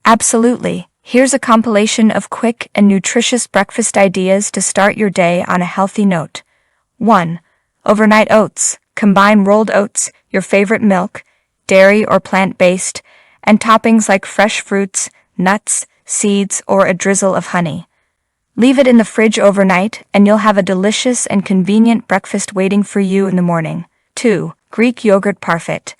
Absolutely. Here's a compilation of quick and nutritious breakfast ideas to start your day on a healthy note. 1. Overnight oats. Combine rolled oats, your favorite milk, dairy or plant-based, and toppings like fresh fruits, nuts, seeds, or a drizzle of honey. Leave it in the fridge overnight, and you'll have a delicious and convenient breakfast waiting for you in the morning. 2. Greek yogurt parfait.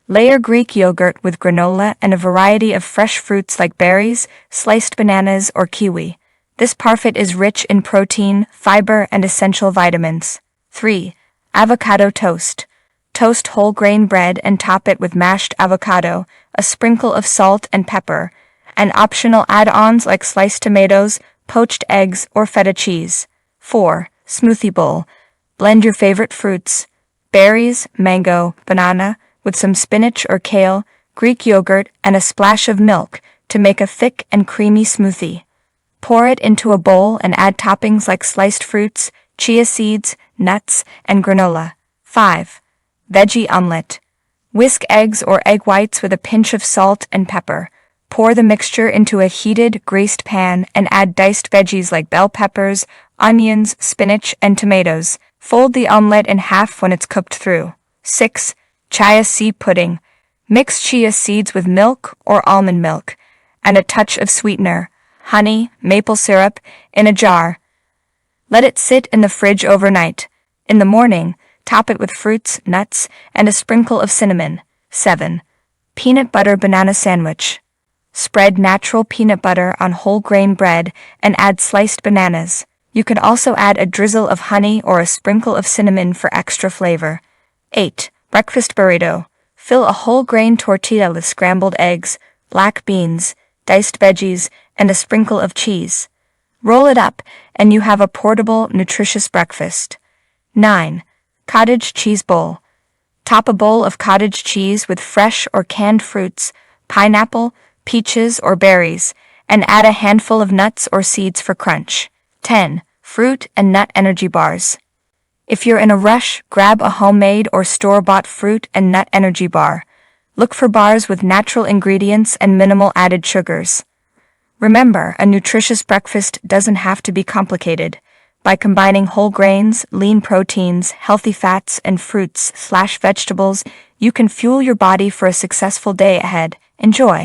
Layer Greek yogurt with granola and a variety of fresh fruits like berries, sliced bananas, or kiwi. This parfait is rich in protein, fiber, and essential vitamins. 3. Avocado toast. Toast whole grain bread and top it with mashed avocado, a sprinkle of salt and pepper, and optional add-ons like sliced tomatoes, poached eggs, or feta cheese. 4. Smoothie bowl. Blend your favorite fruits, berries, mango, banana, with some spinach or kale, Greek yogurt, and a splash of milk to make a thick and creamy smoothie. Pour it into a bowl and add toppings like sliced fruits, chia seeds, nuts, and granola. 5. Veggie omelet. Whisk eggs or egg whites with a pinch of salt and pepper. Pour the mixture into a heated, greased pan and add diced veggies like bell peppers, onions, spinach, and tomatoes. Fold the omelet in half when it's cooked through. 6. Chia seed pudding. Mix chia seeds with milk or almond milk, and a touch of sweetener, honey, maple syrup, in a jar. Let it sit in the fridge overnight. In the morning, top it with fruits, nuts, and a sprinkle of cinnamon. 7. Peanut butter banana sandwich. Spread natural peanut butter on whole grain bread and add sliced bananas. You can also add a drizzle of honey or a sprinkle of cinnamon for extra flavor. 8. Breakfast burrito. Fill a whole grain tortilla with scrambled eggs, black beans, diced veggies, and a sprinkle of cheese. Roll it up, and you have a portable, nutritious breakfast. 9. Cottage cheese bowl. Top a bowl of cottage cheese with fresh or canned fruits, pineapple, peaches, or berries, and add a handful of nuts or seeds for crunch. 10. Fruit and nut energy bars. If you're in a rush, grab a homemade or store-bought fruit and nut energy bar. Look for bars with natural ingredients and minimal added sugars. Remember, a nutritious breakfast doesn't have to be complicated. By combining whole grains, lean proteins, healthy fats, and fruits/vegetables, you can fuel your body for a successful day ahead. Enjoy!